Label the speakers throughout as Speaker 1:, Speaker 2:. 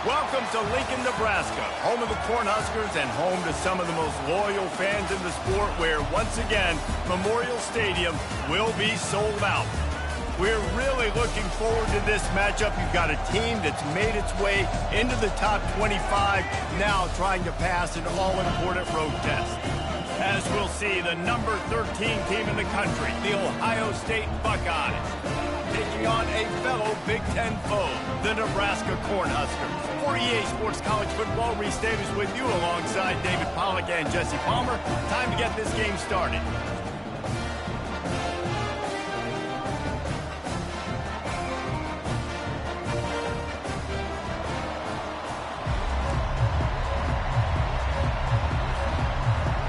Speaker 1: Welcome to Lincoln, Nebraska, home of the Cornhuskers and home to some of the most loyal fans in the sport, where, once again, Memorial Stadium will be sold out. We're really looking forward to this matchup. You've got a team that's made its way into the top 25, now trying to pass an all-important road test. As we'll see, the number 13 team in the country, the Ohio State Buckeyes, taking on a fellow Big Ten foe, the Nebraska Cornhuskers. For EA Sports College Football, Reese Davis with you alongside David Pollack and Jesse Palmer. Time to get this game started.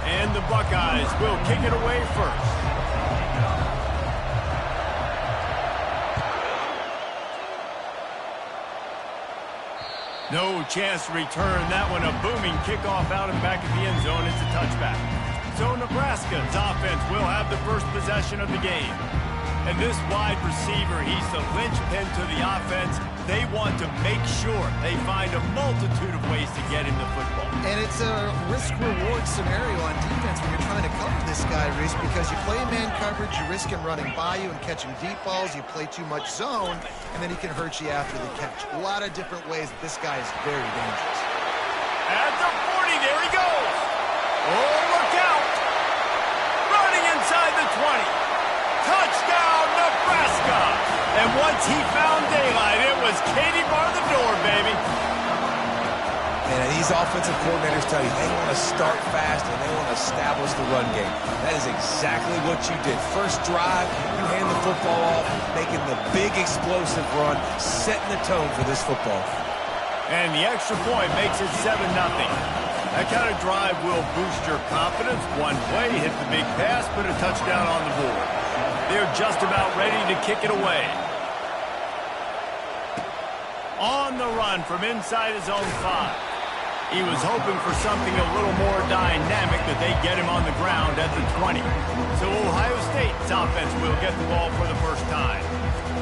Speaker 1: And the Buckeyes will kick it away first. No chance to return that one. A booming kickoff out and back of the end zone. It's a touchback. So Nebraska's offense will have the first possession of the game. And this wide receiver, he's the linchpin to the offense. They want to make sure they find a multitude of ways to get him the football.
Speaker 2: And it's a risk-reward scenario on defense when you're trying to cover this guy, Reese, because you play man coverage, you risk him running by you and catching deep balls, you play too much zone, and then he can hurt you after the catch. A lot of different ways that this guy is very dangerous.
Speaker 1: At the 40, there he goes. Oh, look out. Running inside the 20. Touchdown, Nebraska! And once he found daylight, it was Katie bar the door, baby.
Speaker 3: And these offensive coordinators tell you they want to start fast and they want to establish the run game. That is exactly what you did. First drive, you hand the football off, making the big explosive run, setting the tone for this football.
Speaker 1: And the extra point makes it 7-0. That kind of drive will boost your confidence. One play, hit the big pass, put a touchdown on the board. They're just about ready to kick it away. On the run from inside his own 5. He was hoping for something a little more dynamic, but they get him on the ground at the 20. So Ohio State's offense will get the ball for the first time.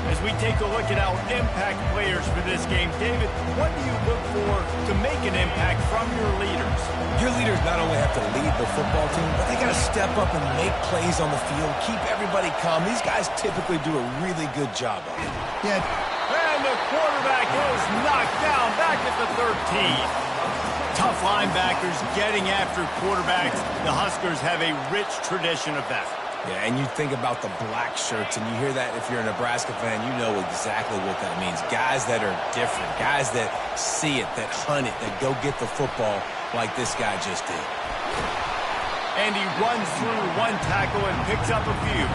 Speaker 1: As we take a look at our impact players for this game, David, what do you look for to make an impact from your leaders?
Speaker 3: Your leaders not only have to lead the football team, but they got to step up and make plays on the field, keep everybody calm. These guys typically do a really good job of it.
Speaker 2: Yeah.
Speaker 1: And the quarterback is knocked down back at the 13. Tough linebackers getting after quarterbacks. The Huskers have a rich tradition of that.
Speaker 3: Yeah, and you think about the black shirts, and you hear that if you're a Nebraska fan, you know exactly what that means. Guys that are different, guys that see it, that hunt it, that go get the football like this guy just did.
Speaker 1: And he runs through one tackle and picks up a few.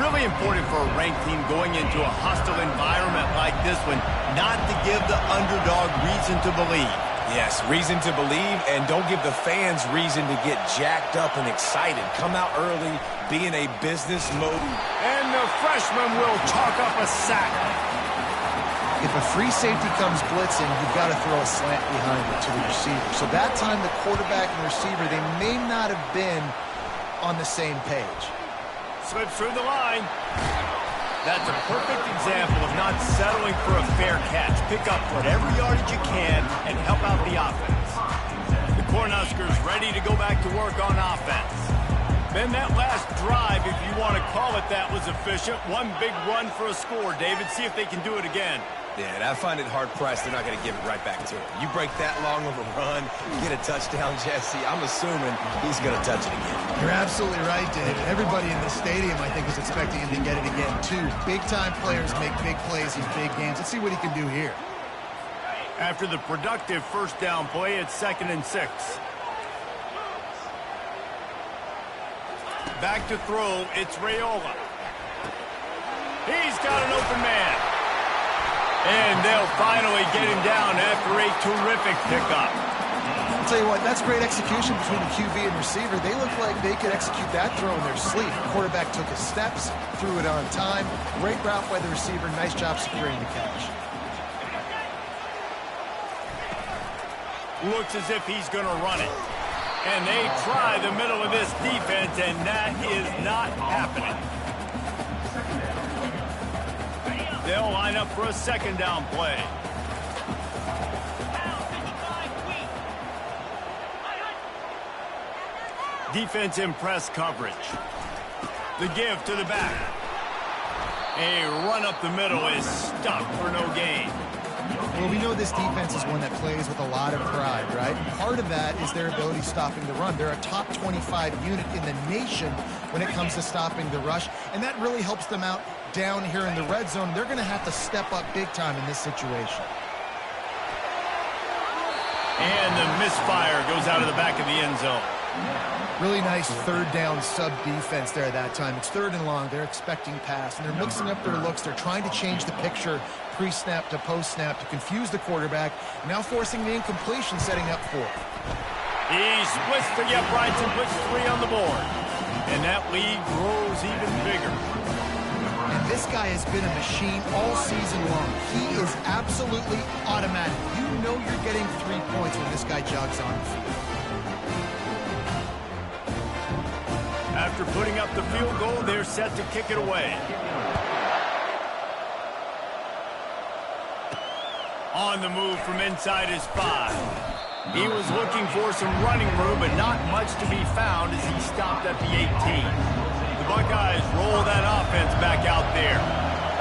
Speaker 1: Really important for a ranked team going into a hostile environment like this one, not to give the underdog reason to believe.
Speaker 3: Yes, reason to believe, and don't give the fans reason to get jacked up and excited. Come out early, be in a business mode.
Speaker 1: And the freshman will chalk up a sack.
Speaker 2: If a free safety comes blitzing, you've got to throw a slant behind it to the receiver. So that time the quarterback and the receiver, they may not have been on the same page.
Speaker 1: Slips through the line. That's a perfect example of not settling for a fair catch. Pick up whatever yardage you can and help out the offense. The Cornhuskers ready to go back to work on offense. Then that last drive, if you want to call it that, was efficient. One big run for a score, David. See if they can do it again.
Speaker 3: Yeah, and I find it hard-pressed they're not going to give it right back to him. You break that long of a run, get a touchdown, Jesse, I'm assuming he's going to touch it again.
Speaker 2: You're absolutely right, David. Everybody in the stadium, I think, is expecting him to get it again, too. Big-time players make big plays in big games. Let's see what he can do here.
Speaker 1: After the productive first down play, it's 2nd and 6. Back to throw, it's Raiola. He's got an open man. And they'll finally get him down after a terrific pickup.
Speaker 2: I'll tell you what, that's great execution between the QB and receiver. They look like they could execute that throw in their sleep. The quarterback took his steps, threw it on time. Great route by the receiver. Nice job securing the catch.
Speaker 1: Looks as if he's going to run it. And they try the middle of this defense, and that is not happening. They'll line up for a 2nd down play. Defense in press coverage. The give to the back. A run up the middle is stuck for no gain.
Speaker 2: Well, we know this defense is one that plays with a lot of pride, right? Part of that is their ability stopping the run. They're a top 25 unit in the nation when it comes to stopping the rush, and that really helps them out down here in the red zone. They're going to have to step up big time in this situation.
Speaker 1: And the misfire goes out of the back of the end zone.
Speaker 2: Really nice third down sub defense there that time. It's 3rd and long. They're expecting pass, and they're mixing up their looks. They're trying to change the picture pre-snap to post-snap to confuse the quarterback, now forcing the incompletion, setting up 4th.
Speaker 1: He splits the uprights and puts 3 on the board. And that lead grows even bigger.
Speaker 2: And this guy has been a machine all season long. He is absolutely automatic. You know you're getting 3 points when this guy jogs on the field.
Speaker 1: After putting up the field goal, they're set to kick it away. On the move from inside his 5. He was looking for some running room, but not much to be found as he stopped at the 18. The Buckeyes roll that offense back out there.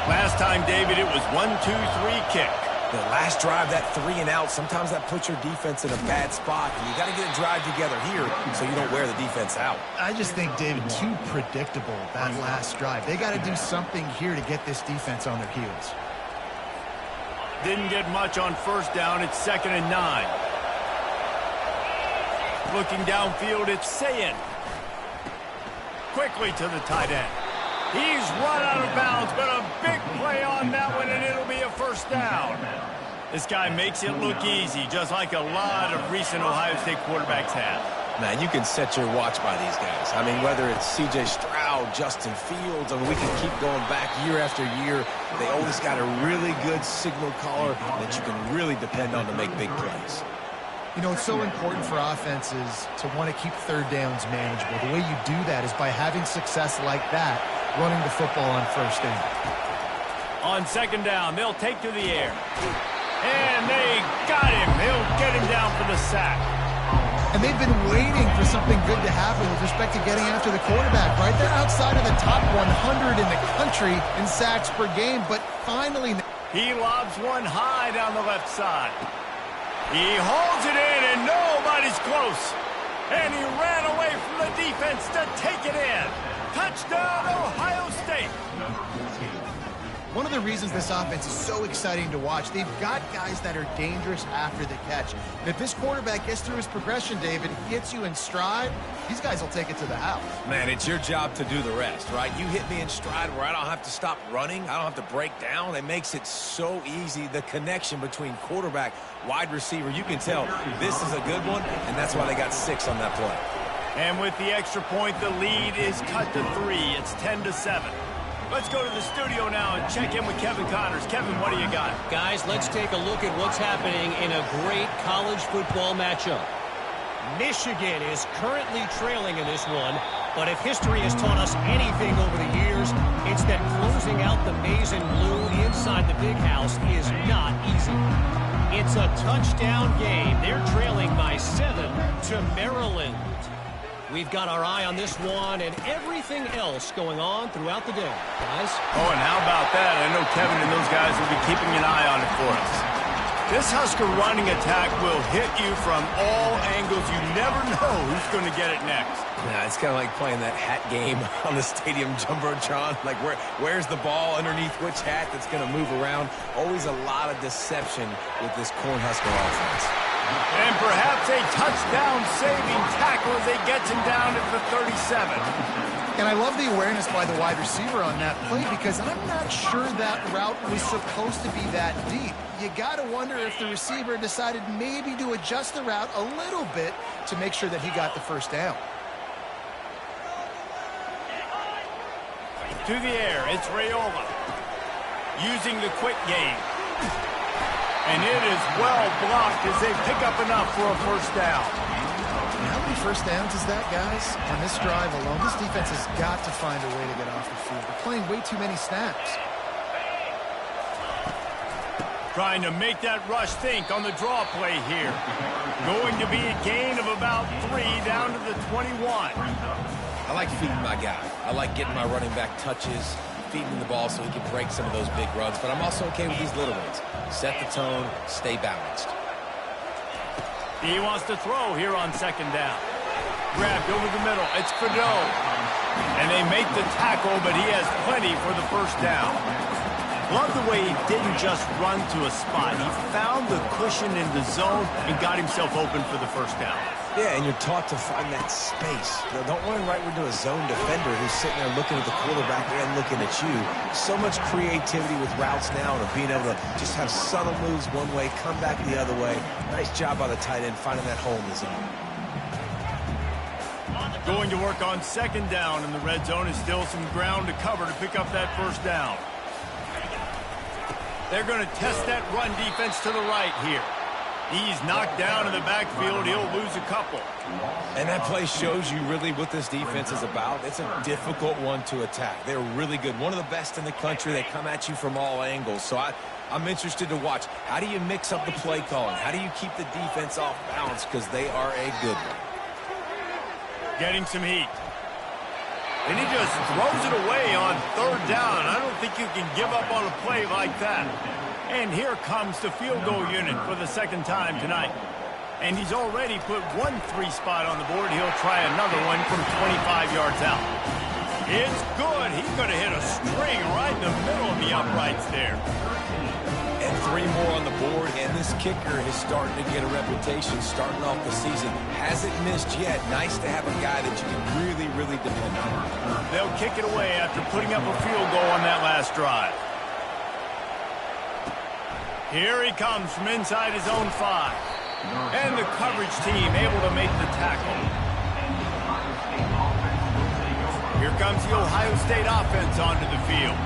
Speaker 1: Last time, David, it was 1-2-3 kick.
Speaker 3: The last drive, that 3 and out, sometimes that puts your defense in a bad spot. You got to get a drive together here so you don't wear the defense out.
Speaker 2: I just think, David, too predictable, that last drive. They got to do something here to get this defense on their heels.
Speaker 1: Didn't get much on first down. It's 2nd and 9. Looking downfield, it's Sayin. Quickly to the tight end. He's run out of bounds, but a big play on that one, and it'll be a first down. This guy makes it look easy, just like a lot of recent Ohio State quarterbacks have.
Speaker 3: Man, you can set your watch by these guys. I mean, whether it's C.J. Stroud, Justin Fields, I mean, we can keep going back year after year. They always got a really good signal caller that you can really depend on to make big plays.
Speaker 2: You know, it's so important for offenses to want to keep third downs manageable. The way you do that is by having success like that, running the football on first down.
Speaker 1: On 2nd down, they'll take to the air. And they got him. They'll get him down for the sack.
Speaker 2: And they've been waiting for something good to happen with respect to getting after the quarterback, right? They're outside of the top 100 in the country in sacks per game, but finally...
Speaker 1: He lobs one high down the left side. He holds it in, and nobody's close. And he ran away from the defense to take it in. Touchdown, Ohio State.
Speaker 2: One of the reasons this offense is so exciting to watch, they've got guys that are dangerous after the catch. And if this quarterback gets through his progression, David, gets you in stride, these guys will take it to the house.
Speaker 3: Man, it's your job to do the rest, right? You hit me in stride where I don't have to stop running. I don't have to break down. It makes it so easy. The connection between quarterback, wide receiver, you can tell this is a good one, and that's why they got 6 on that play.
Speaker 1: And with the extra point, the lead is cut to 3. It's 10-7. Let's go to the studio now and check in with Kevin Connors. Kevin, what do you got?
Speaker 4: Guys, let's take a look at what's happening in a great college football matchup. Michigan is currently trailing in this one, but if history has taught us anything over the years, it's that closing out the maize and blue inside the big house is not easy. It's a touchdown game. They're trailing by 7 to Maryland. We've got our eye on this one and everything else going on throughout the day, guys.
Speaker 1: Oh, and how about that? I know Kevin and those guys will be keeping an eye on it for us. This Husker running attack will hit you from all angles. You never know who's going to get it next.
Speaker 3: Yeah, it's kind of like playing that hat game on the stadium jumbotron. Like, where's the ball underneath which hat that's going to move around? Always a lot of deception with this Cornhusker offense.
Speaker 1: And perhaps a touchdown-saving tackle as they get him down at the 37.
Speaker 2: And I love the awareness by the wide receiver on that play because I'm not sure that route was supposed to be that deep. You got to wonder if the receiver decided maybe to adjust the route a little bit to make sure that he got the first down.
Speaker 1: To the air, it's Raiola. Using the quick game. And it is well blocked as they pick up enough for a first down.
Speaker 2: How many first downs is that, guys? On this drive alone, this defense has got to find a way to get off the field. They're playing way too many snaps.
Speaker 1: Trying to make that rush think on the draw play here. Going to be a gain of about 3 down to the 21.
Speaker 3: I like feeding my guy. I like getting my running back touches, feeding the ball so he can break some of those big runs. But I'm also okay with these little ones. Set the tone, stay balanced.
Speaker 1: He wants to throw here on second down. Grabbed over the middle. It's Fado. And they make the tackle, but he has plenty for the first down. Love the way he didn't just run to a spot. He found the cushion in the zone and got himself open for the first down.
Speaker 3: Yeah, and you're taught to find that space. Now, don't run right into a zone defender who's sitting there looking at the quarterback and looking at you. So much creativity with routes now and being able to just have subtle moves one way, come back the other way. Nice job by the tight end finding that hole in the zone.
Speaker 1: Going to work on second down in the red zone is still some ground to cover to pick up that first down. They're going to test that run defense to the right here. He's knocked down in the backfield. He'll lose a couple.
Speaker 3: And that play shows you really what this defense is about. It's a difficult one to attack. They're really good. One of the best in the country. They come at you from all angles. So I'm interested to watch. How do you mix up the play calling? How do you keep the defense off balance? Because they are a good one.
Speaker 1: Getting some heat. And he just throws it away on third down. I don't think you can give up on a play like that. And here comes the field goal unit for the second time tonight. And he's already put 1 3 spot on the board. He'll try another one from 25 yards out. It's good. He's going to hit a string right in the middle of the uprights there.
Speaker 3: And 3 more on the board, and this kicker is starting to get a reputation starting off the season. Hasn't missed yet. Nice to have a guy that you can really, really depend on.
Speaker 1: They'll kick it away after putting up a field goal on that last drive. Here he comes from inside his own 5. And the coverage team able to make the tackle. Here comes the Ohio State offense onto the field.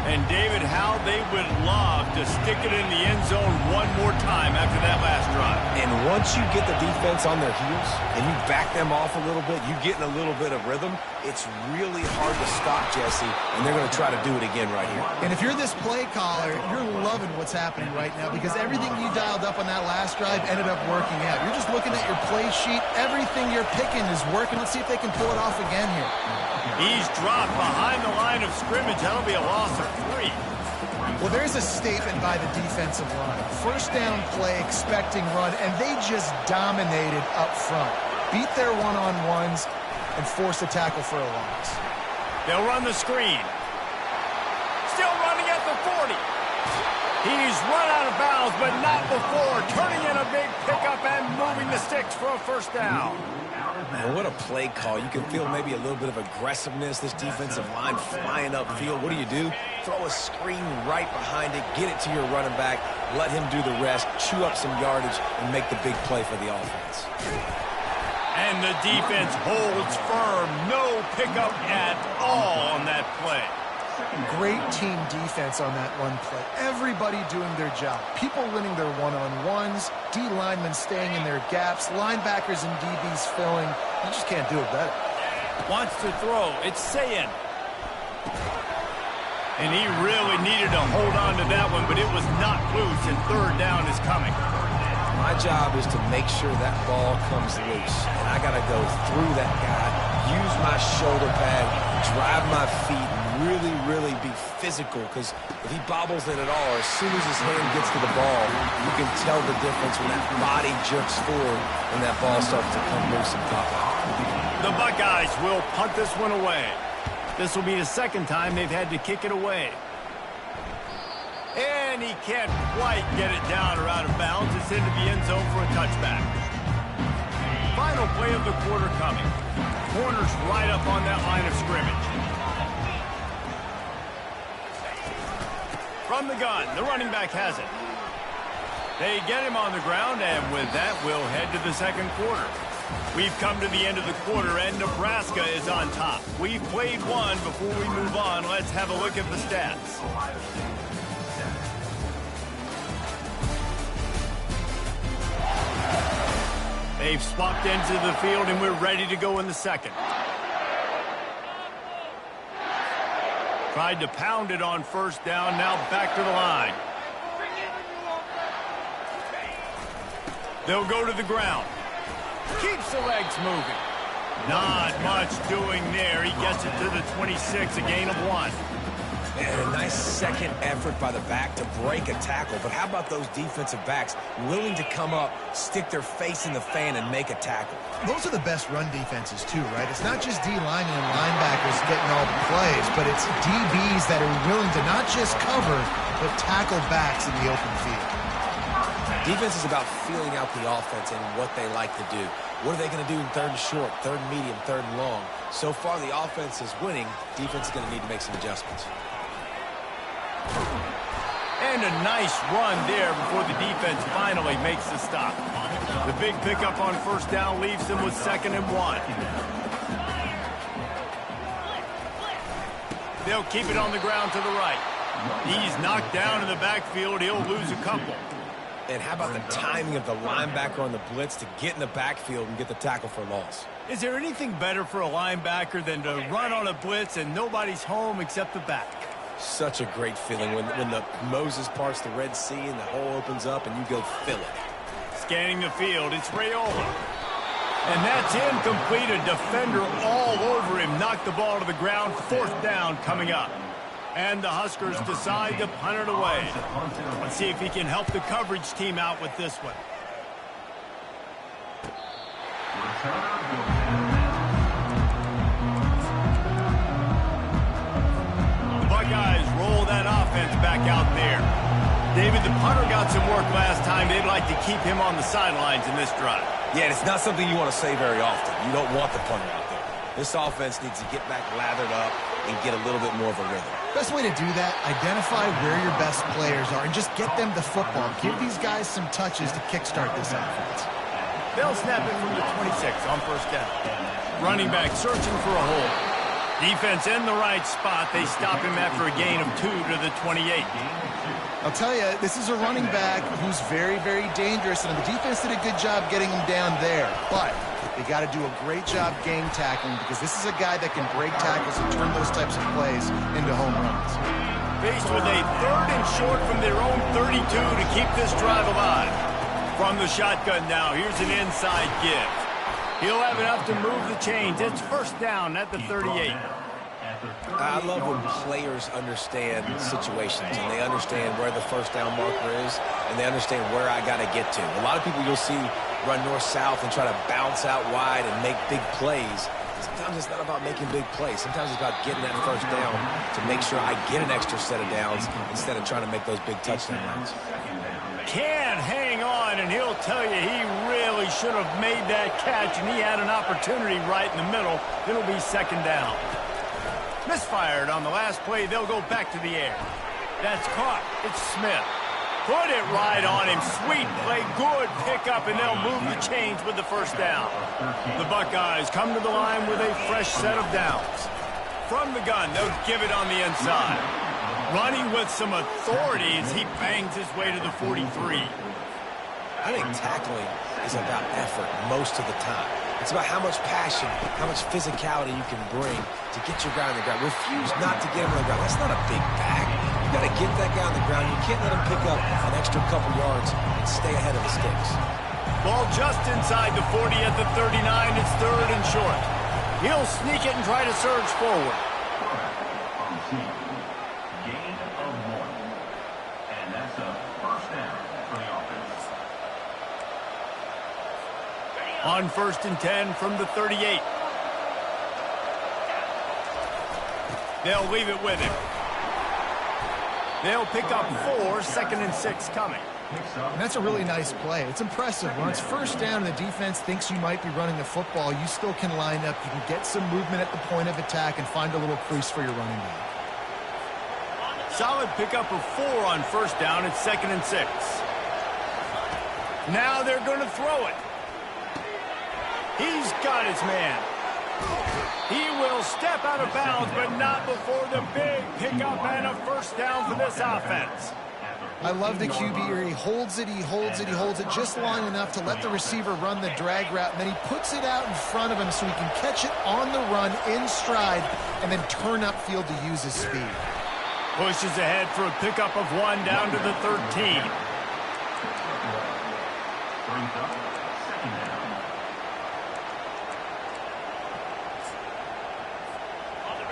Speaker 1: And, David, how they would love to stick it in the end zone one more time after that last drive.
Speaker 3: And once you get the defense on their heels and you back them off a little bit, you get in a little bit of rhythm, it's really hard to stop, Jesse, and they're going to try to do it again right here.
Speaker 2: And if you're this play caller, you're loving what's happening right now because everything you dialed up on that last drive ended up working out. You're just looking at your play sheet. Everything you're picking is working. Let's see if they can pull it off again here.
Speaker 1: He's dropped behind the line of scrimmage. That'll be a loss of 3.
Speaker 2: Well, there's a statement by the defensive line. First down play, expecting run, and they just dominated up front. Beat their one-on-ones and forced a tackle for a loss.
Speaker 1: They'll run the screen. Still running at the 40. He's run out of bounds, but not before. Turning in a big pickup and moving the sticks for a first down.
Speaker 3: Man, what a play call. You can feel maybe a little bit of aggressiveness. This defensive line flying upfield. What do? Throw a screen right behind it. Get it to your running back. Let him do the rest. Chew up some yardage and make the big play for the offense.
Speaker 1: And the defense holds firm. No pickup at all on that play.
Speaker 2: Great team defense on that one play. Everybody doing their job. People winning their one-on-ones, D linemen staying in their gaps, linebackers and DBs filling. You just can't do it better.
Speaker 1: Wants to throw. It's Sayin. And he really needed to hold on to that one, but it was not loose, and third down is coming.
Speaker 3: My job is to make sure that ball comes loose. And I got to go through that guy, use my shoulder pad, drive my feet, really, really be physical, because if he bobbles it at all, or as soon as his hand gets to the ball, you can tell the difference when that body jerks forward and that ball starts to come loose and pop out.
Speaker 1: The Buckeyes will punt this one away. This will be the second time they've had to kick it away. And he can't quite get it down or out of bounds. It's into the end zone for a touchback. Final play of the quarter coming. Corners right up on that line of scrimmage. From the gun, the running back has it. They get him on the ground, and with that, we'll head to the second quarter. We've come to the end of the quarter, and Nebraska is on top. We've played one. Before we move on, let's have a look at the stats. They've swapped into the field, and we're ready to go in the second. Tried to pound it on first down, now back to the line. They'll go to the ground. Keeps the legs moving. Not much doing there. He gets it to the 26, a gain of 1.
Speaker 3: And a nice second effort by the back to break a tackle. But how about those defensive backs willing to come up, stick their face in the fan, and make a tackle?
Speaker 2: Those are the best run defenses, too, right? It's not just D-linemen and linebackers getting all the plays, but it's DBs that are willing to not just cover, but tackle backs in the open field.
Speaker 3: Defense is about feeling out the offense and what they like to do. What are they going to do in third and short, third and medium, third and long? So far, the offense is winning. Defense is going to need to make some adjustments.
Speaker 1: And a nice run there before the defense finally makes the stop. The big pickup on first down leaves them with 2nd and 1. They'll keep it on the ground to the right. He's knocked down in the backfield. He'll lose a couple.
Speaker 3: And how about the timing of the linebacker on the blitz to get in the backfield and get the tackle for loss?
Speaker 1: Is there anything better for a linebacker than to run on a blitz and nobody's home except the back?
Speaker 3: Such a great feeling when the Moses parts the Red Sea and the hole opens up and you go fill it.
Speaker 1: Scanning the field, it's Raiola. And that's incomplete. A defender all over him. Knocked the ball to the ground. 4th down coming up. And the Huskers decide to punt it away. Let's see if he can help the coverage team out with this one. Buckeyes roll that offense back out there. David, the punter got some work last time. They'd like to keep him on the sidelines in this drive.
Speaker 3: Yeah, it's not something you want to say very often. You don't want the punter out there. This offense needs to get back lathered up and get a little bit more of a rhythm.
Speaker 2: Best way to do that, identify where your best players are and just get them the football. Give these guys some touches to kickstart this offense.
Speaker 1: They'll snap it from the 26 on first down. Running back searching for a hole. Defense in the right spot. They stop him after a gain of 2 to the 28.
Speaker 2: I'll tell you, this is a running back who's very, very dangerous, and the defense did a good job getting him down there. But they got to do a great job game tackling because this is a guy that can break tackles and turn those types of plays into home runs.
Speaker 1: Faced with a 3rd and short from their own 32 to keep this drive alive. From the shotgun now, here's an inside give. He'll have enough to move the chains. It's first down at the 38.
Speaker 3: I love when players understand situations and they understand where the first down marker is and they understand where I got to get to. A lot of people you'll see run north-south and try to bounce out wide and make big plays. Sometimes it's not about making big plays. Sometimes it's about getting that first down to make sure I get an extra set of downs instead of trying to make those big touchdown runs.
Speaker 1: Can't hang on, and he'll tell you he really should have made that catch, and he had an opportunity right in the middle. It'll be 2nd down. Misfired on the last play. They'll go back to the air. That's caught. It's Smith. Put it right on him. Sweet play. Good pickup, and they'll move the chains with the first down. The Buckeyes come to the line with a fresh set of downs. From the gun, they'll give it on the inside. Running with some authority as he bangs his way to the 43.
Speaker 3: I think tackling is about effort most of the time. It's about how much passion, how much physicality you can bring to get your guy on the ground. Refuse not to get him on the ground. That's not a big back. You got to get that guy on the ground. You can't let him pick up an extra couple yards and stay ahead of the sticks.
Speaker 1: Ball just inside the 40 at the 39. It's 3rd and short. He'll sneak it and try to surge forward. On 1st and 10 from the 38. They'll leave it with him. They'll pick up 4, 2nd and 6 coming.
Speaker 2: And that's a really nice play. It's impressive. When it's first down and the defense thinks you might be running the football, you still can line up. You can get some movement at the point of attack and find a little crease for your running back.
Speaker 1: Solid pickup of 4 on first down. It's 2nd and 6. Now they're going to throw it. He's got his man. He will step out of bounds, but not before the big pickup and a first down for this offense.
Speaker 2: I love the QB here. He holds it, he holds it, he holds it just long enough to let the receiver run the drag route, and then he puts it out in front of him so he can catch it on the run in stride and then turn upfield to use his speed.
Speaker 1: Pushes ahead for a pickup of 1 down to the 13.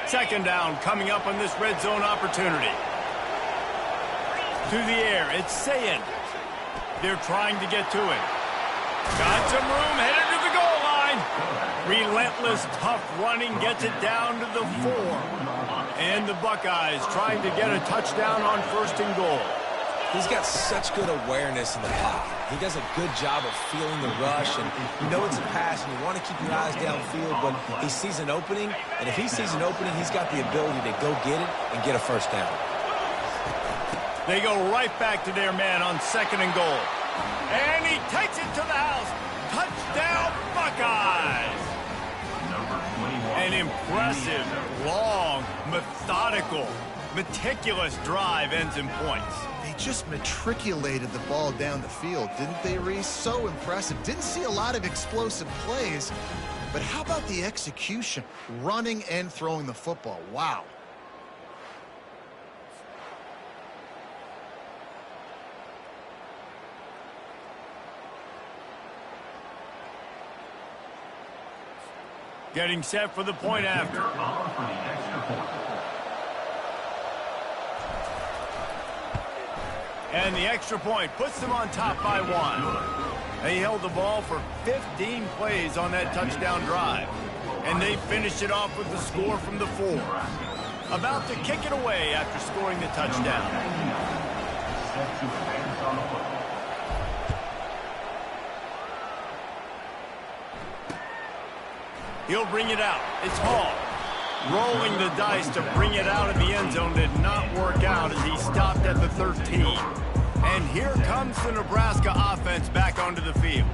Speaker 1: Second down coming up on this red zone opportunity. To the air, it's Sayin. They're trying to get to it. Got some room, headed to the goal line. Relentless, tough running gets it down to the 4. And the Buckeyes trying to get a touchdown on 1st and goal.
Speaker 3: He's got such good awareness in the pocket. He does a good job of feeling the rush, and you know it's a pass, and you want to keep your eyes downfield, but he sees an opening, and if he sees an opening, he's got the ability to go get it and get a first down.
Speaker 1: They go right back to their man on 2nd and goal. And he takes it to the house. Touchdown, Buckeyes! An impressive, long, methodical, meticulous drive ends in points.
Speaker 2: They just matriculated the ball down the field, didn't they, Reese? So impressive. Didn't see a lot of explosive plays, but how about the execution? Running and throwing the football. Wow.
Speaker 1: Getting set for the point after. And the extra point puts them on top by 1. They held the ball for 15 plays on that touchdown drive. And they finished it off with the score from the 4. About to kick it away after scoring the touchdown. He'll bring it out. It's Hall. Rolling the dice to bring it out of the end zone did not work out as he stopped at the 13. And here comes the Nebraska offense back onto the field.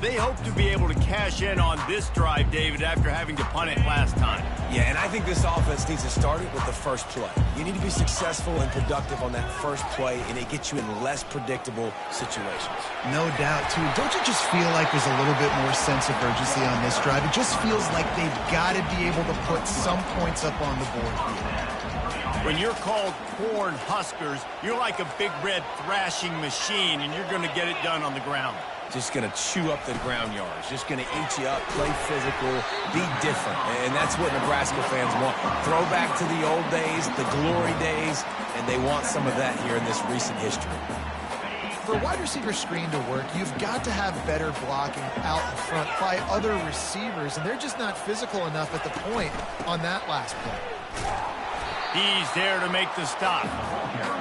Speaker 1: They hope to be able to cash in on this drive, David, after having to punt it last time.
Speaker 3: Yeah, and I think this offense needs to start it with the first play. You need to be successful and productive on that first play, and it gets you in less predictable situations.
Speaker 2: No doubt, too. Don't you just feel like there's a little bit more sense of urgency on this drive? It just feels like they've got to be able to put some points up on the board here.
Speaker 1: When you're called Corn Huskers, you're like a big red thrashing machine, and you're going to get it done on the ground.
Speaker 3: Just going to chew up the ground yards. Just going to eat you up, play physical, be different. And that's what Nebraska fans want. Throw back to the old days, the glory days, and they want some of that here in this recent history.
Speaker 2: For a wide receiver screen to work, you've got to have better blocking out in front by other receivers, and they're just not physical enough at the point on that last play.
Speaker 1: He's there to make the stop.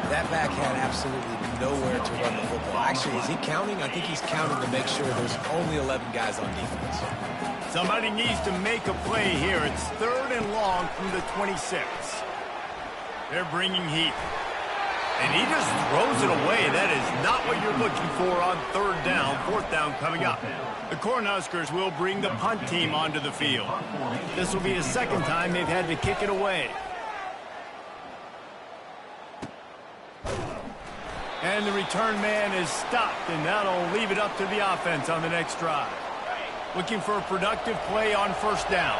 Speaker 3: That back had absolutely nowhere to run the football. Actually, is he counting? I think he's counting to make sure there's only 11 guys on defense.
Speaker 1: Somebody needs to make a play here. It's 3rd and long from the 26. They're bringing heat. And he just throws it away. That is not what you're looking for on 3rd down. 4th down coming up. The Cornhuskers will bring the punt team onto the field. This will be the 2nd time they've had to kick it away. And the return man is stopped, and that'll leave it up to the offense on the next drive. Looking for a productive play on 1st down.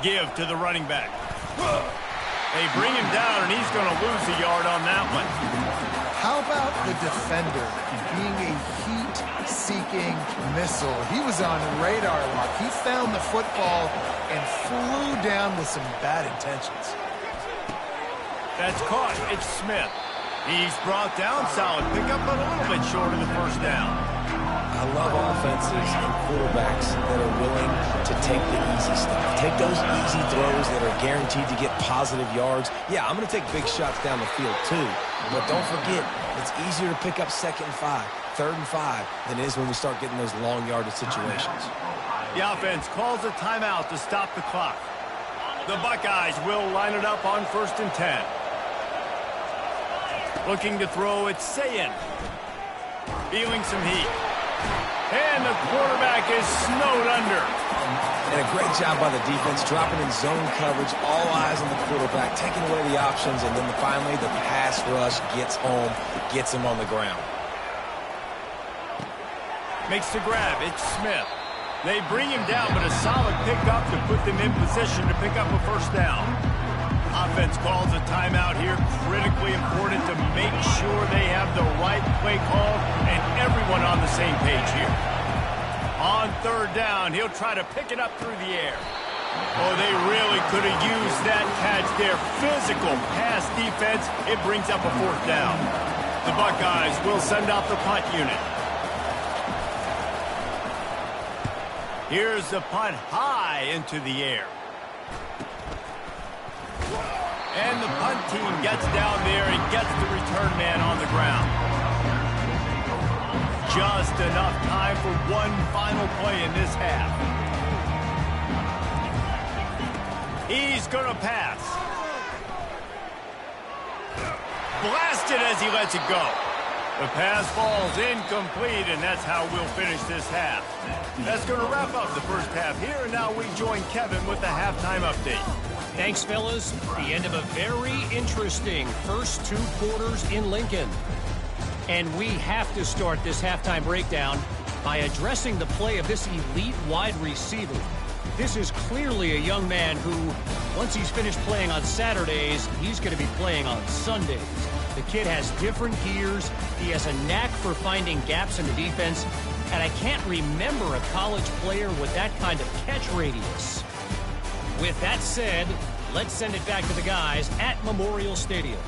Speaker 1: Give to the running back. They bring him down, and he's going to lose a yard on that one.
Speaker 2: How about the defender being a heat-seeking missile? He was on radar lock. He found the football and flew down with some bad intentions.
Speaker 1: That's caught. It's Smith. He's brought down. Solid pickup, but a little bit short of the 1st down.
Speaker 3: I love offenses and quarterbacks that are willing to take the easy stuff. Take those easy throws that are guaranteed to get positive yards. Yeah, I'm going to take big shots down the field too. But don't forget, it's easier to pick up 2nd and 5, 3rd and 5 than it is when we start getting those long yardage situations.
Speaker 1: The offense calls a timeout to stop the clock. The Buckeyes will line it up on 1st and 10. Looking to throw, it's Sayin. Feeling some heat. And the quarterback is snowed under.
Speaker 3: And a great job by the defense, dropping in zone coverage, all eyes on the quarterback, taking away the options, and then finally the pass rush gets home, gets him on the ground.
Speaker 1: Makes the grab, it's Smith. They bring him down, but a solid pickup to put them in position to pick up a 1st down. Offense calls a timeout here, critically important to make sure they have the right play call and everyone on the same page here. On on third down. He'll try to pick it up through the air. Oh, they really could have used that catch there. Physical pass defense. It brings up a fourth down. The Buckeyes will send out the punt unit. Here's the punt high into the air. And the punt team gets down there and gets the return man on the ground. Just enough time for one final play in this half. He's going to pass. Blasted as he lets it go. The pass falls incomplete, and that's how we'll finish this half. That's going to wrap up the first half here, and now we join Kevin with the halftime update.
Speaker 4: Thanks, fellas. The end of a very interesting first two quarters in Lincoln. And we have to start this halftime breakdown by addressing the play of this elite wide receiver. This is clearly a young man who, once he's finished playing on Saturdays, he's going to be playing on Sundays. The kid has different gears. He has a knack for finding gaps in the defense. And I can't remember a college player with that kind of catch radius. With that said, let's send it back to the guys at Memorial Stadium.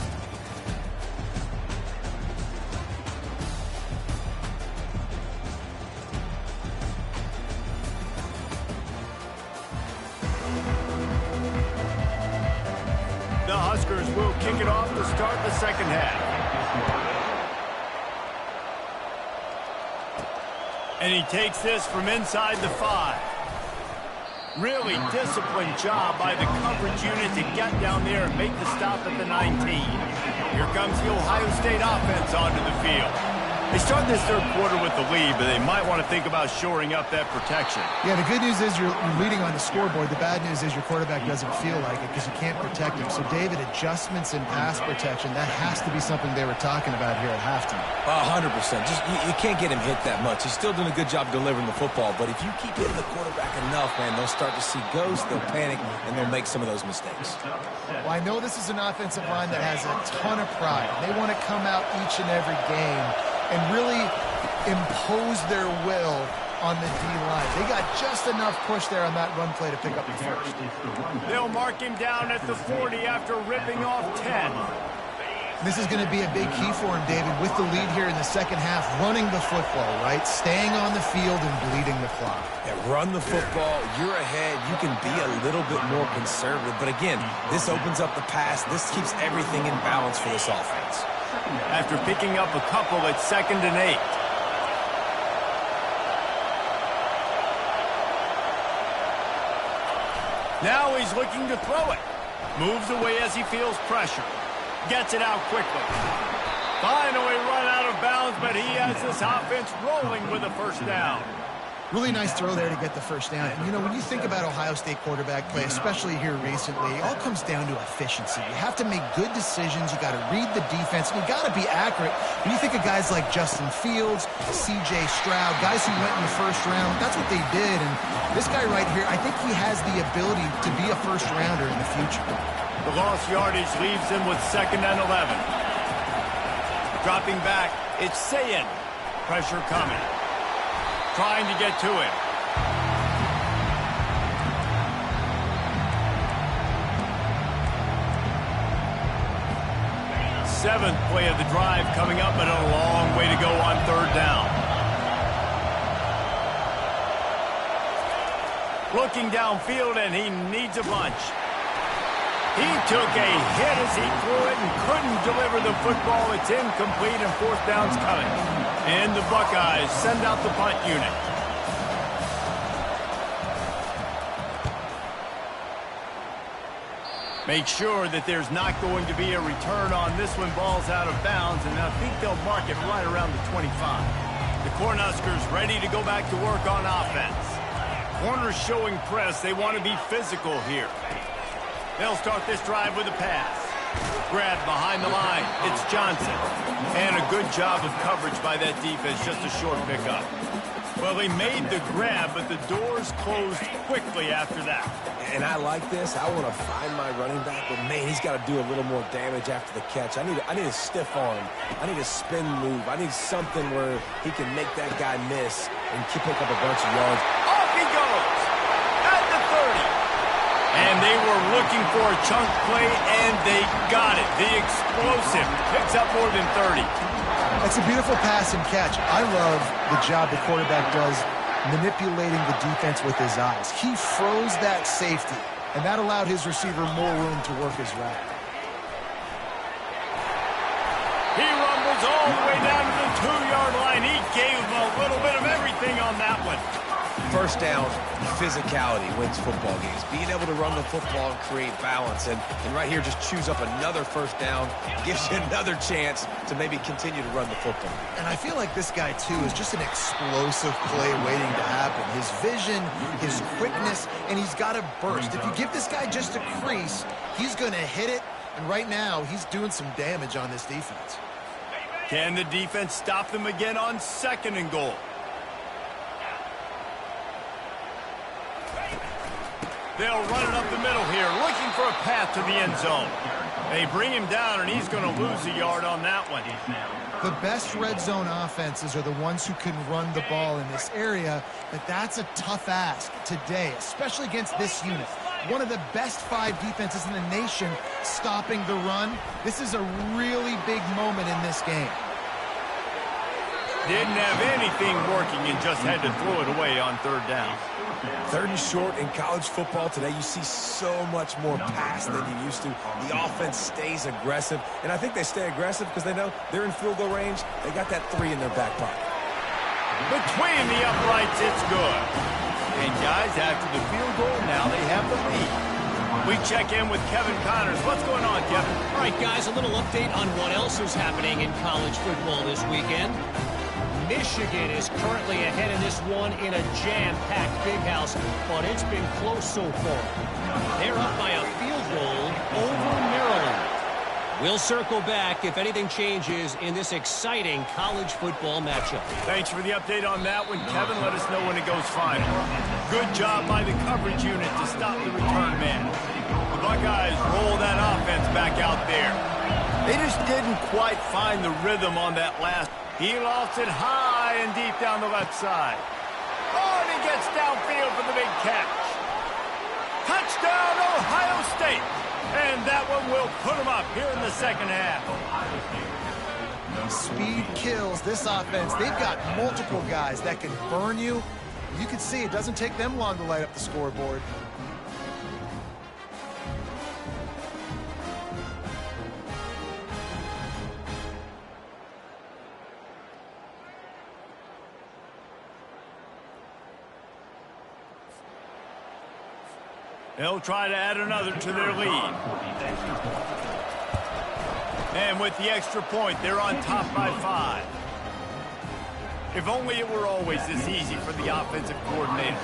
Speaker 1: The Huskers will kick it off to start the second half. And he takes this from inside the 5. Really disciplined job by the coverage unit to get down there and make the stop at the 19. Here comes the Ohio State offense onto the field. They start this third quarter with the lead, but they might want to think about shoring up that protection.
Speaker 2: Yeah, the good news is you're leading on the scoreboard. The bad news is your quarterback doesn't feel like it because you can't protect him. So, David, adjustments in pass protection, that has to be something they were talking about here at halftime.
Speaker 3: 100%. Just you can't get him hit that much. He's still doing a good job delivering the football, but if you keep hitting the quarterback enough, man, they'll start to see ghosts, they'll panic, and they'll make some of those mistakes.
Speaker 2: Well, I know this is an offensive line that has a ton of pride. They want to come out each and every game and really impose their will on the D-line. They got just enough push there on that run play to pick up the first.
Speaker 1: They'll mark him down at the 40 after ripping off 10.
Speaker 2: This is going to be a big key for him, David, with the lead here in the second half, running the football, right? Staying on the field and bleeding the clock.
Speaker 3: Yeah, run the football. You're ahead. You can be a little bit more conservative. But again, this opens up the pass. This keeps everything in balance for this offense.
Speaker 1: After picking up a couple at 2nd and 8. Now he's looking to throw it. Moves away as he feels pressure. Gets it out quickly. Finally run out of bounds, but he has this offense rolling with a first down.
Speaker 2: Really nice throw there to get the first down. And, you know, when you think about Ohio State quarterback play, especially here recently, it all comes down to efficiency. You have to make good decisions. You got to read the defense, and you got to be accurate. When you think of guys like Justin Fields, C.J. Stroud, guys who went in the first round, that's what they did. And this guy right here, I think he has the ability to be a first-rounder in the future.
Speaker 1: The lost yardage leaves him with 2nd and 11. Dropping back, it's Sayin. Pressure coming. Trying to get to him. Seventh play of the drive coming up, but a long way to go on 3rd down. Looking downfield, and he needs a bunch. He took a hit as he threw it and couldn't deliver the football. It's incomplete, and 4th down's coming. And the Buckeyes send out the punt unit. Make sure that there's not going to be a return on this one. Ball's out of bounds, and I think they'll mark it right around the 25. The Cornhuskers ready to go back to work on offense. Corners showing press. They want to be physical here. They'll start this drive with a pass. Grab behind the line. It's Johnson. And a good job of coverage by that defense. Just a short pickup. Well, he made the grab, but the doors closed quickly after that.
Speaker 3: And I like this. I want to find my running back, but man, he's got to do a little more damage after the catch. I need a stiff arm. I need a spin move. I need something where he can make that guy miss and pick up a bunch of yards.
Speaker 1: Off he goes at the 30. And they were looking for a chunk play, and they got it. The explosive picks up more than 30.
Speaker 2: That's a beautiful pass and catch. I love the job the quarterback does manipulating the defense with his eyes. He froze that safety, and that allowed his receiver more room to work his route.
Speaker 1: He rumbles all the way down to the 2-yard line. He gave him a little bit of everything on that one.
Speaker 3: First down, physicality wins football games. Being able to run the football and create balance. And right here, just choose up another first down, gives you another chance to maybe continue to run the football.
Speaker 2: And I feel like this guy, too, is just an explosive play waiting to happen. His vision, his quickness, and he's got a burst. If you give this guy just a crease, he's going to hit it. And right now, he's doing some damage on this defense.
Speaker 1: Can the defense stop them again on 2nd and goal? They'll run it up the middle here, looking for a path to the end zone. They bring him down, and he's going to lose a yard on that one.
Speaker 2: The best red zone offenses are the ones who can run the ball in this area, but that's a tough ask today, especially against this unit. One of the best 5 defenses in the nation stopping the run. This is a really big moment in this game.
Speaker 1: Didn't have anything working and just had to throw it away on 3rd down.
Speaker 3: 3rd and short in college football today, you see so much more pass than you used to. The offense stays aggressive, and I think they stay aggressive because they know they're in field goal range. They got that 3 in their back pocket.
Speaker 1: Between the uprights, it's good. And guys, after the field goal, now they have the lead. We check in with Kevin Connors. What's going on, Kevin?
Speaker 4: All right, guys, a little update on what else is happening in college football this weekend. Michigan is currently ahead in this one in a jam-packed big house, but it's been close so far. They're up by a field goal over Maryland. We'll circle back if anything changes in this exciting college football matchup.
Speaker 1: Thanks for the update on that one, Kevin. Let us know when it goes final. Good job by the coverage unit to stop the return man. The Buckeyes roll that offense back out there. They just didn't quite find the rhythm on that last. He lost it high and deep down the left side. Oh, and he gets downfield for the big catch. Touchdown, Ohio State. And that one will put them up here in the 2nd half.
Speaker 2: Speed kills this offense. They've got multiple guys that can burn you. You can see it doesn't take them long to light up the scoreboard.
Speaker 1: They'll try to add another to their lead. And with the extra point, they're on top by 5. If only it were always this easy for the offensive coordinators.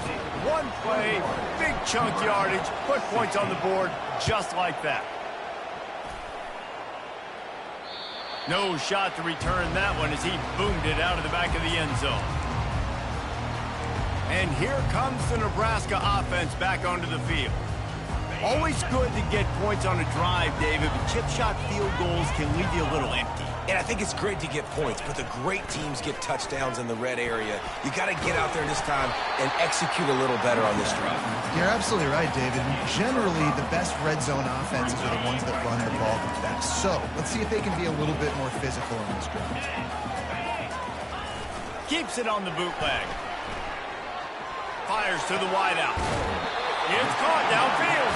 Speaker 1: One play, big chunk yardage, put points on the board just like that. No shot to return that one as he boomed it out of the back of the end zone. And here comes the Nebraska offense back onto the field. Always good to get points on a drive, David, but chip shot field goals can leave you a little empty.
Speaker 3: And I think it's great to get points, but the great teams get touchdowns in the red area. You got to get out there this time and execute a little better on this drive.
Speaker 2: You're absolutely right, David. Generally, the best red zone offenses are the ones that run the ball the best. So let's see if they can be a little bit more physical in this drive.
Speaker 1: Keeps it on the bootleg. Fires to the wideout. It's caught downfield.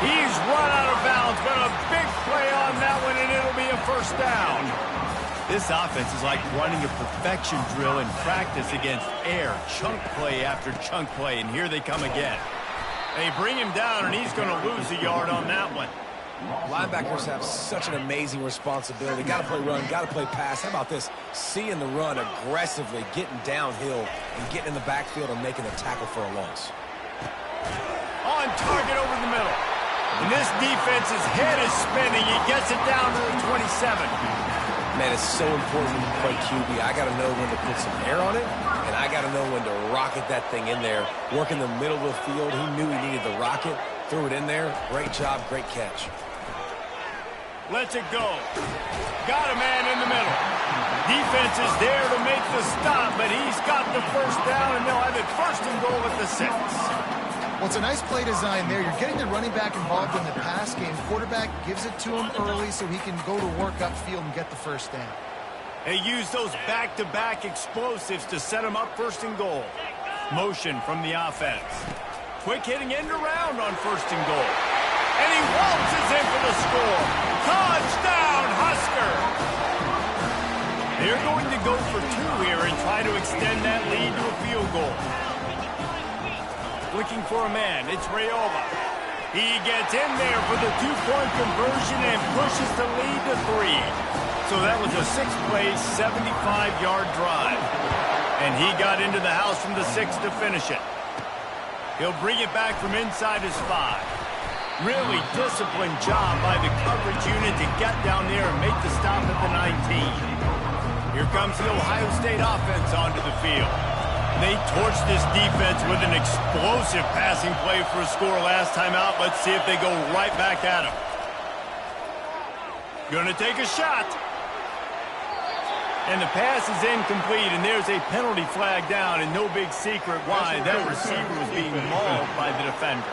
Speaker 1: He's run out of bounds, but a big play on that one, and it'll be a 1st down. This offense is like running a perfection drill in practice against air. Chunk play after chunk play, and here they come again. They bring him down, and he's going to lose a yard on that one.
Speaker 3: Linebackers have such an amazing responsibility. Got to play run, got to play pass. How about this? Seeing the run aggressively, getting downhill, and getting in the backfield and making a tackle for a loss.
Speaker 1: On target over the middle. And this defense's head is spinning. He gets it down to the 27.
Speaker 3: Man, it's so important when you play QB. I got to know when to put some air on it, and I got to know when to rocket that thing in there. Work in the middle of the field. He knew he needed the rocket. Threw it in there. Great job, great catch.
Speaker 1: Lets it go. Got a man in the middle. Defense is there to make the stop, but he's got the first down, and they'll have it first and goal at the 6.
Speaker 2: Well, it's a nice play design there. You're getting the running back involved in the pass game. Quarterback gives it to him early so he can go to work upfield and get the first down.
Speaker 1: They use those back-to-back explosives to set him up first and goal. Motion from the offense. Quick hitting end around on first and goal. And he waltzes in for the score. Touchdown, Husker! They're going to go for 2 here and try to extend that lead to a field goal. Looking for a man. It's Rayola. He gets in there for the 2-point conversion and pushes the lead to 3. So that was a 6-play, 75-yard drive. And he got into the house from the 6 to finish it. He'll bring it back from inside his 5. Really disciplined job by the coverage unit to get down there and make the stop at the 19. Here comes the Ohio State offense onto the field. They torched this defense with an explosive passing play for a score last time out. Let's see if they go right back at him. Gonna take a shot. And the pass is incomplete, and there's a penalty flag down, and no big secret why that receiver was being mauled by the defender.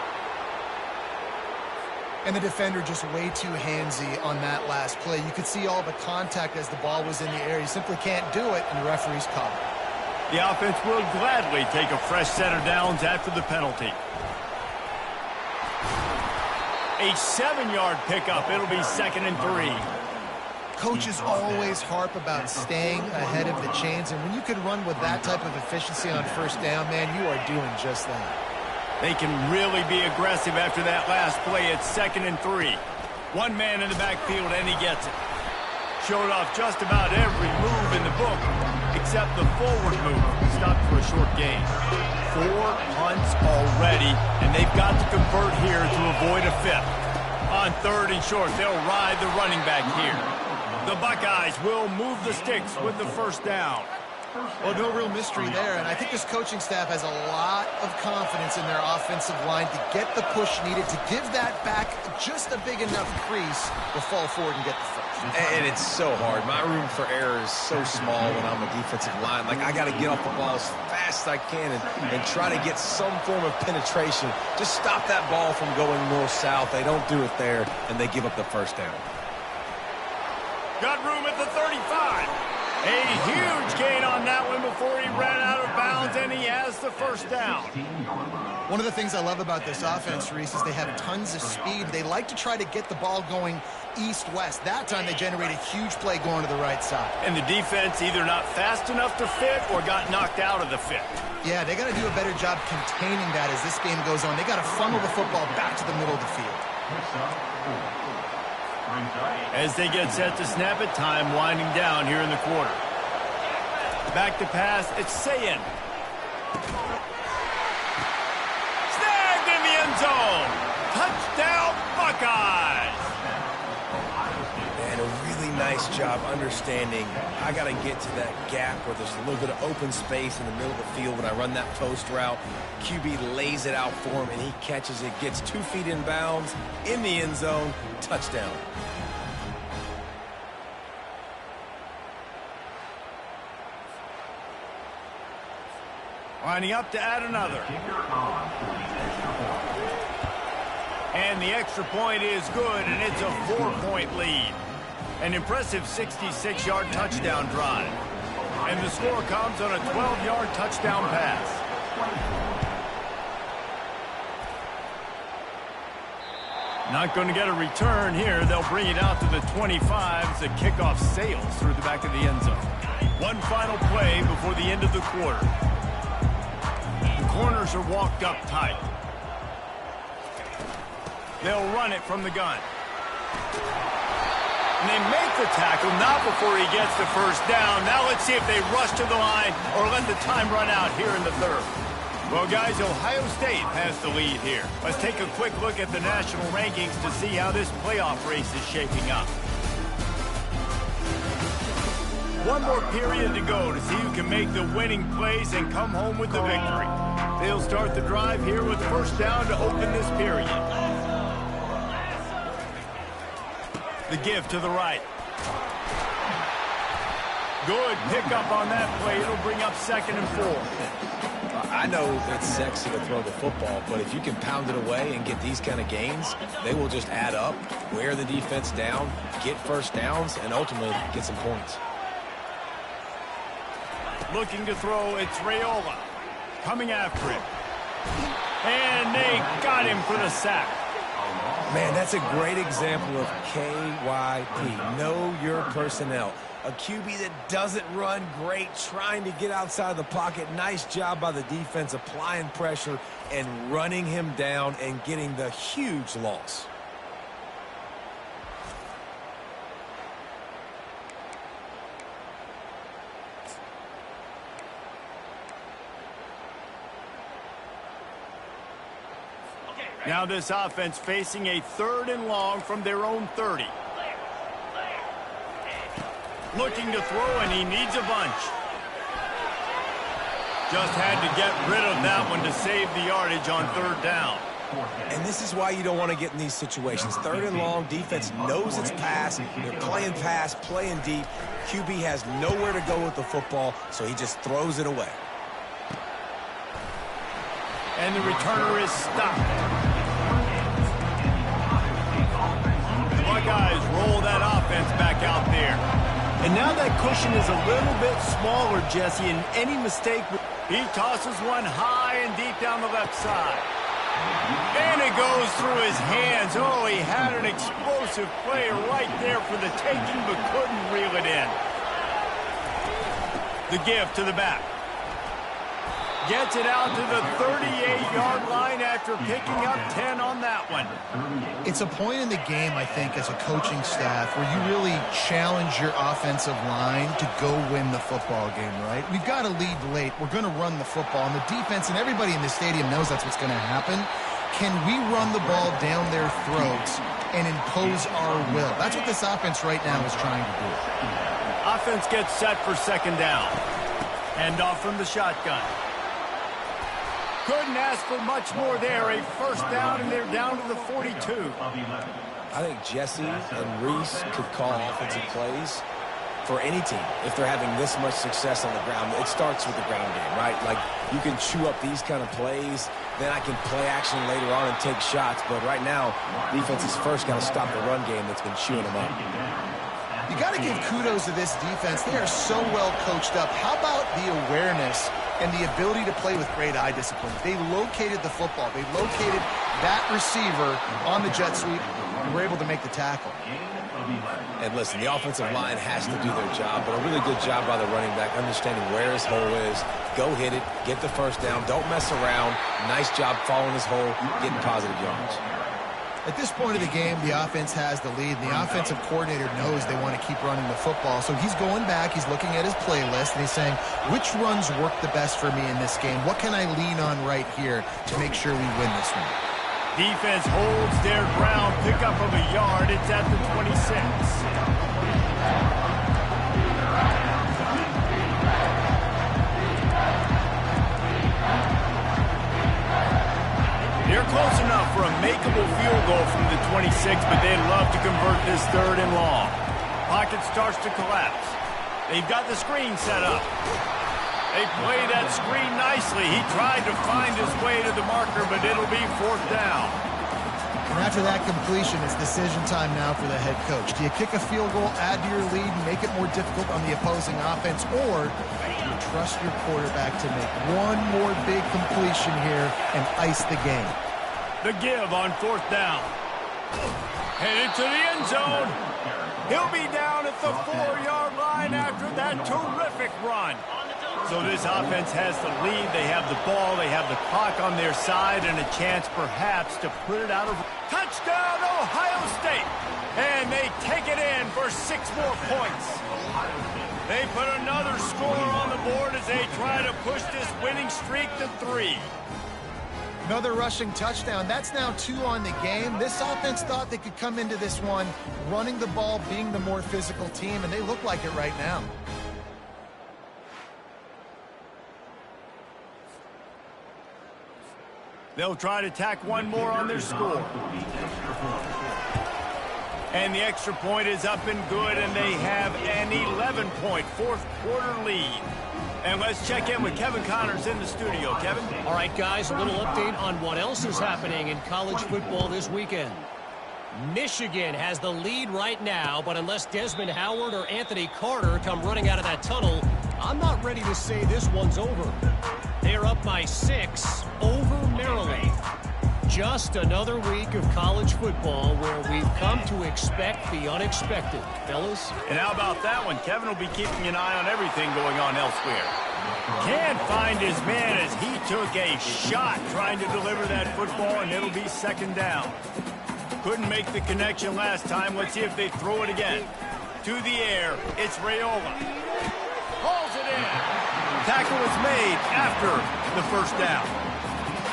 Speaker 2: And the defender just way too handsy on that last play. You could see all the contact as the ball was in the air. You simply can't do it, and the referee's called it.
Speaker 1: The offense will gladly take a fresh set of downs after the penalty. A 7-yard pickup. It'll be 2nd and 3.
Speaker 2: Coaches always harp about staying ahead of the chains, and when you can run with that type of efficiency on first down, man, you are doing just that.
Speaker 1: They can really be aggressive after that last play. It's 2nd and 3. 1 man in the backfield, and he gets it. Showed off just about every move in the book, except the forward move. Stopped for a short gain. 4 punts already, and they've got to convert here to avoid a 5th. On 3rd and short, they'll ride the running back here. The Buckeyes will move the sticks with the first down.
Speaker 2: Well, no real mystery there, and I think this coaching staff has a lot of confidence in their offensive line to get the push needed to give that back just a big enough crease to fall forward and get the first.
Speaker 3: And it's so hard. My room for error is so small when I'm a defensive line. Like, I got to get off the ball as fast as I can and try to get some form of penetration. Just stop that ball from going north-south. They don't do it there, and they give up the first down.
Speaker 1: Got room at the 35. A huge gain on that one before he ran out of bounds, and he has the first down.
Speaker 2: One of the things I love about this offense, Reese, is they have tons of speed. They like to try to get the ball going east-west. That time they generate a huge play going to the right side.
Speaker 1: And the defense either not fast enough to fit or got knocked out of the fit.
Speaker 2: Yeah, they got to do a better job containing that as this game goes on. They got to funnel the football back to the middle of the field.
Speaker 1: As they get set to snap it, time winding down here in the quarter. Back to pass, it's Sayin. Snagged in the end zone. Touchdown, Buckeyes.
Speaker 3: And a really nice job understanding I got to get to that gap where there's a little bit of open space in the middle of the field when I run that post route. QB lays it out for him, and he catches it, gets 2 feet in bounds, in the end zone, touchdown.
Speaker 1: Lining up to add another. And the extra point is good, and it's a 4-point lead. An impressive 66-yard touchdown drive. And the score comes on a 12-yard touchdown pass. Not going to get a return here. They'll bring it out to the 25 as the kickoff sails through the back of the end zone. One final play before the end of the quarter. The corners are walked up tight. They'll run it from the gun. And they make the tackle, not before he gets the first down. Now let's see if they rush to the line or let the time run out here in the third. Well, guys, Ohio State has the lead here. Let's take a quick look at the national rankings to see how this playoff race is shaping up. One more period to go to see who can make the winning plays and come home with the victory. They'll start the drive here with first down to open this period. The give to the right. Good pickup on that play. It'll bring up 2nd and 4.
Speaker 3: I know it's sexy to throw the football, but if you can pound it away and get these kind of gains, they will just add up, wear the defense down, get first downs, and ultimately get some points.
Speaker 1: Looking to throw, it's Raiola. Coming after him. And they got him for the sack.
Speaker 3: Man, that's a great example of KYP. Know your personnel. A QB that doesn't run great, trying to get outside the pocket. Nice job by the defense applying pressure and running him down and getting the huge loss.
Speaker 1: Now this offense facing a 3rd and long from their own 30. Looking to throw, and he needs a bunch. Just had to get rid of that one to save the yardage on 3rd down.
Speaker 3: And this is why you don't want to get in these situations. 3rd and long, defense knows it's pass. They're playing pass, playing deep. QB has nowhere to go with the football, so he just throws it away.
Speaker 1: And the returner is stopped. Buckeyes roll that offense back out there. And now that cushion is a little bit smaller, Jesse, and any mistake, he tosses one high and deep down the left side. And it goes through his hands. Oh, he had an explosive play right there for the taking, but couldn't reel it in. The give to the back. Gets it out to the 38-yard line after picking up 10 on that one.
Speaker 2: It's a point in the game, I think, as a coaching staff where you really challenge your offensive line to go win the football game, right? We've got to lead late. We're going to run the football. And the defense and everybody in the stadium knows that's what's going to happen. Can we run the ball down their throats and impose our will? That's what this offense right now is trying to do.
Speaker 1: Offense gets set for 2nd down. Hand off from the shotgun. Couldn't ask for much more there. A 1st down, and they're down to the 42.
Speaker 3: I think Jesse and Reese could call offensive plays for any team if they're having this much success on the ground. It starts with the ground game, right? Like, you can chew up these kind of plays, then I can play action later on and take shots. But right now, defense is first got to stop the run game that's been chewing them up.
Speaker 2: You got to give kudos to this defense. They are so well coached up. How about the awareness and the ability to play with great eye discipline? They located the football. They located that receiver on the jet sweep and were able to make the tackle.
Speaker 3: And listen, the offensive line has to do their job, but a really good job by the running back, understanding where his hole is. Go hit it, get the 1st down, don't mess around. Nice job following his hole, getting positive yards.
Speaker 2: At this point of the game, the offense has the lead. The offensive coordinator knows they want to keep running the football. So he's going back, he's looking at his playlist, and he's saying, which runs work the best for me in this game? What can I lean on right here to make sure we win this one?
Speaker 1: Defense holds their ground, pickup of a yard. It's at the 26. They're close enough for a makeable field goal from the 26, but they'd love to convert this 3rd and long. Pocket starts to collapse. They've got the screen set up. They play that screen nicely. He tried to find his way to the marker, but it'll be 4th down.
Speaker 2: And after that completion, it's decision time now for the head coach. Do you kick a field goal, add to your lead, and make it more difficult on the opposing offense, or do you trust your quarterback to make one more big completion here and ice the game?
Speaker 1: The give on 4th down. Headed to the end zone. He'll be down at the 4-yard line after that terrific run. So this offense has the lead. They have the ball. They have the clock on their side and a chance perhaps to put it out of... Touchdown, Ohio State! And they take it in for 6 more points. They put another score on the board as they try to push this winning streak to 3.
Speaker 2: Another rushing touchdown. That's now 2 on the game. This offense thought they could come into this one running the ball, being the more physical team, and they look like it right now.
Speaker 1: They'll try to tack one more on their score. And the extra point is up and good, and they have an 11-point fourth-quarter lead. And let's check in with Kevin Connors in the studio. Kevin?
Speaker 4: All right, guys, a little update on what else is happening in college football this weekend. Michigan has the lead right now, but unless Desmond Howard or Anthony Carter come running out of that tunnel, I'm not ready to say this one's over. They're up by 6 over Maryland. Just another week of college football where we've come to expect the unexpected. Fellas?
Speaker 1: And how about that one? Kevin will be keeping an eye on everything going on elsewhere. Can't find his man as he took a shot trying to deliver that football, and it'll be second down. Couldn't make the connection last time. Let's see if they throw it again. To the air, it's Raiola. Hauls it in. Tackle is made after the first down.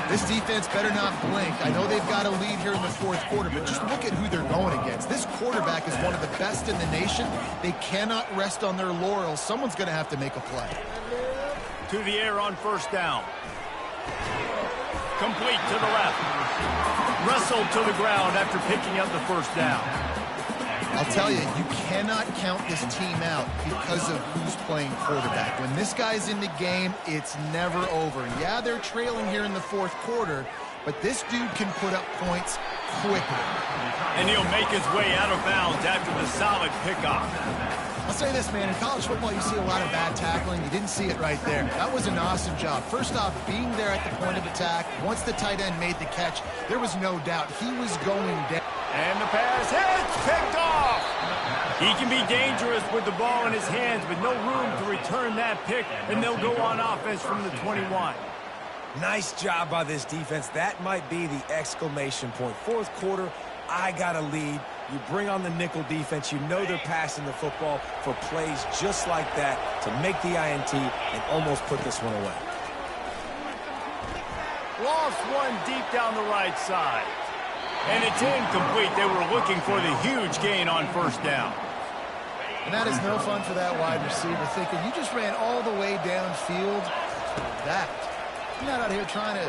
Speaker 2: This defense better not blink. I know they've got a lead here in the fourth quarter, but just look at who they're going against. This quarterback is one of the best in the nation. They cannot rest on their laurels. Someone's going to have to make a play.
Speaker 1: To the air on first down. Complete to the left. Wrestled to the ground after picking up the first down.
Speaker 2: I'll tell you, you cannot count this team out because of who's playing quarterback. When this guy's in the game, it's never over. Yeah, they're trailing here in the fourth quarter, but this dude can put up points quickly.
Speaker 1: And he'll make his way out of bounds after the solid pickoff.
Speaker 2: I'll say this, man, in college football, you see a lot of bad tackling. You didn't see it right there. That was an awesome job. First off, being there at the point of attack, once the tight end made the catch, there was no doubt he was going down.
Speaker 1: And the pass hits, picked off. He can be dangerous with the ball in his hands, but no room to return that pick, and they'll go on offense from the 21.
Speaker 3: Nice job by this defense. That might be the exclamation point. Fourth quarter, I got a lead. You bring on the nickel defense. You know they're passing the football for plays just like that to make the INT and almost put this one away.
Speaker 1: Lost one deep down the right side. And it's incomplete. They were looking for the huge gain on first down.
Speaker 2: And that is no fun for that wide receiver, thinking you just ran all the way downfield for that. You're not out here trying to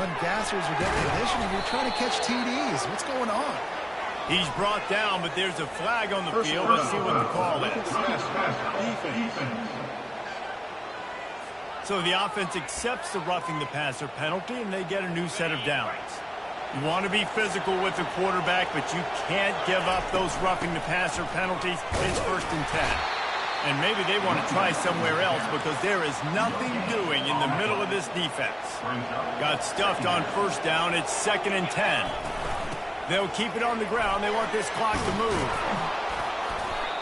Speaker 2: run gassers or get conditioning. You're trying to catch TDs. What's going on?
Speaker 1: He's brought down, but there's a flag on the field. Let's see what the call is. So the offense accepts the roughing the passer penalty, and they get a new set of downs. You want to be physical with the quarterback, but you can't give up those roughing the passer penalties. It's 1st and 10. And maybe they want to try somewhere else because there is nothing doing in the middle of this defense. Got stuffed on first down. It's 2nd and 10. They'll keep it on the ground. They want this clock to move.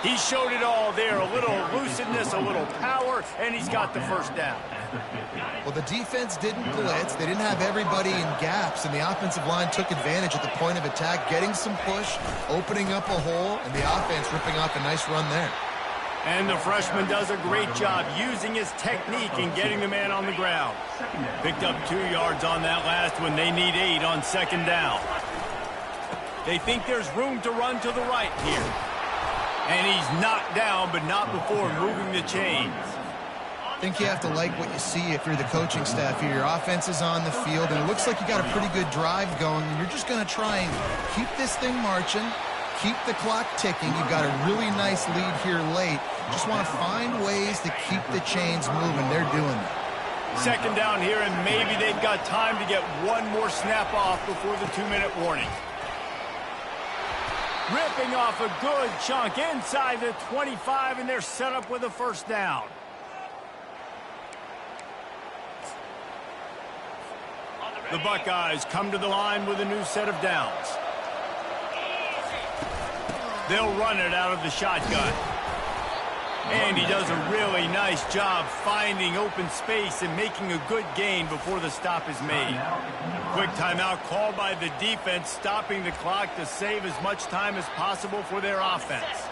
Speaker 1: He showed it all there. A little lucidness, a little power, and he's got the first down.
Speaker 2: Well, the defense didn't blitz. They didn't have everybody in gaps, and the offensive line took advantage at the point of attack, getting some push, opening up a hole, and the offense ripping off a nice run there.
Speaker 1: And the freshman does a great job using his technique and getting the man on the ground. Picked up 2 yards on that last one. They need 8 on second down. They think there's room to run to the right here. And he's knocked down, but not before moving the chains.
Speaker 2: I think you have to like what you see if you're the coaching staff here. Your offense is on the field, and it looks like you got a pretty good drive going, and you're just going to try and keep this thing marching, keep the clock ticking. You've got a really nice lead here late. Just want to find ways to keep the chains moving. They're doing it.
Speaker 1: Second down here, and maybe they've got time to get one more snap off before the 2-minute warning. Ripping off a good chunk inside the 25, and they're set up with a first down. The Buckeyes come to the line with a new set of downs. They'll run it out of the shotgun. And he does a really nice job finding open space and making a good gain before the stop is made. Quick timeout called by the defense, stopping the clock to save as much time as possible for their offense.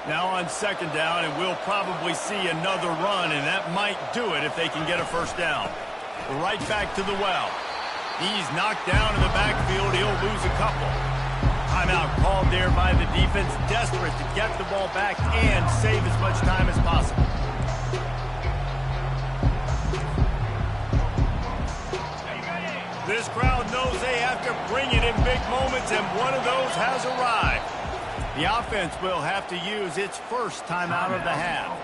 Speaker 1: Now on second down, and we'll probably see another run, and that might do it if they can get a first down. Right back to the well. He's knocked down in the backfield. He'll lose a couple. Timeout called there by the defense, desperate to get the ball back and save as much time as possible. This crowd knows they have to bring it in big moments, and one of those has arrived. The offense will have to use its first timeout of the half.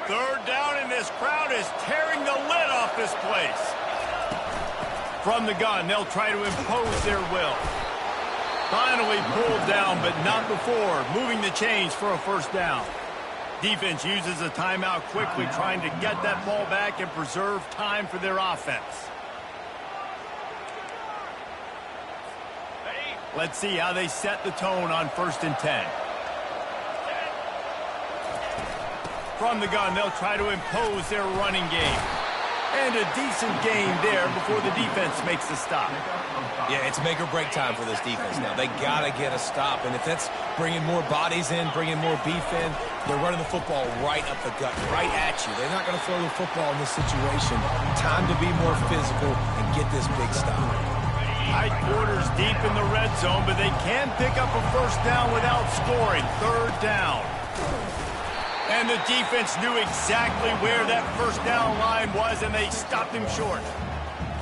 Speaker 1: Third down, and this crowd is tearing the lid off this place. From the gun, they'll try to impose their will. Finally pulled down, but not before moving the chains for a first down. Defense uses a timeout quickly, trying to get that ball back and preserve time for their offense. Let's see how they set the tone on 1st and 10. From the gun, they'll try to impose their running game. And a decent gain there before the defense makes the stop.
Speaker 3: Yeah, it's make or break time for this defense now. They got to get a stop, and if that's bringing more bodies in, bringing more beef in, they're running the football right up the gut, right at you. They're not going to throw the football in this situation. Time to be more physical and get this big stop.
Speaker 1: Tight quarters deep in the red zone, but they can pick up a first down without scoring. 3rd down. And the defense knew exactly where that first down line was, and they stopped him short.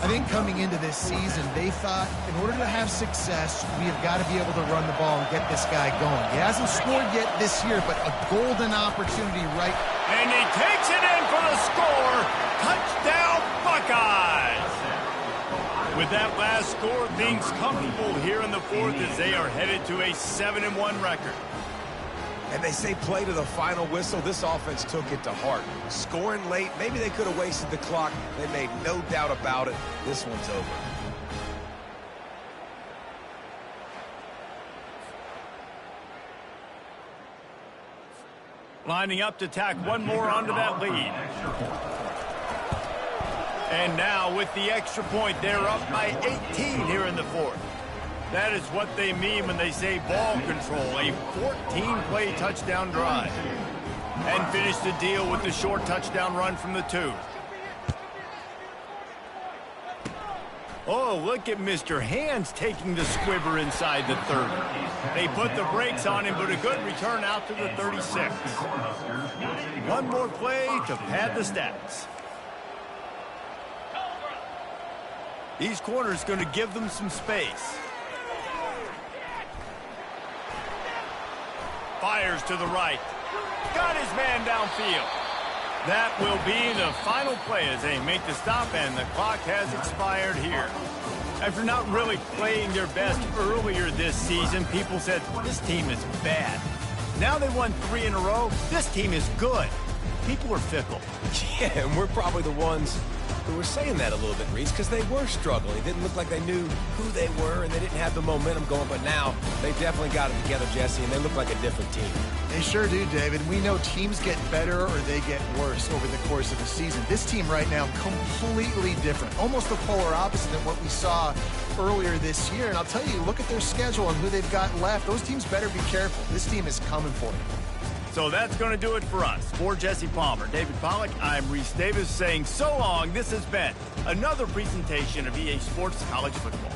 Speaker 2: I think coming into this season, they thought in order to have success, we have got to be able to run the ball and get this guy going. He hasn't scored yet this year, but a golden opportunity right.
Speaker 1: And he takes it in for the score. Touchdown, Buckeyes. With that last score, things comfortable here in the 4th as they are headed to a 7-1 record.
Speaker 3: And they say play to the final whistle. This offense took it to heart. Scoring late, maybe they could have wasted the clock. They made no doubt about it. This one's over.
Speaker 1: Lining up to tack one more onto that lead. And now with the extra point, they're up by 18 here in the 4th. That is what they mean when they say ball control, a 14-play touchdown drive. And finish the deal with the short touchdown run from the 2. Oh, look at Mr. Hands taking the squibber inside the 30. They put the brakes on him, but a good return out to the 36. One more play to pad the stats. These corners going to give them some space. Fires to the right. Got his man downfield. That will be the final play as they make the stop, and the clock has expired here. After not really playing their best earlier this season, people said, this team is bad. Now they won 3 in a row. This team is good. People are fickle.
Speaker 3: Yeah, and we're probably the ones who were saying that a little bit, Reese, because they were struggling. It didn't look like they knew who they were, and they didn't have the momentum going. But now they definitely got it together, Jesse, and they look like a different team.
Speaker 2: They sure do, David. We know teams get better or they get worse over the course of the season. This team right now, completely different. Almost the polar opposite than what we saw earlier this year. And I'll tell you, look at their schedule and who they've got left. Those teams better be careful. This team is coming for you.
Speaker 1: So that's going to do it for us. For Jesse Palmer, David Pollack, I'm Reese Davis saying so long. This has been another presentation of EA Sports College Football.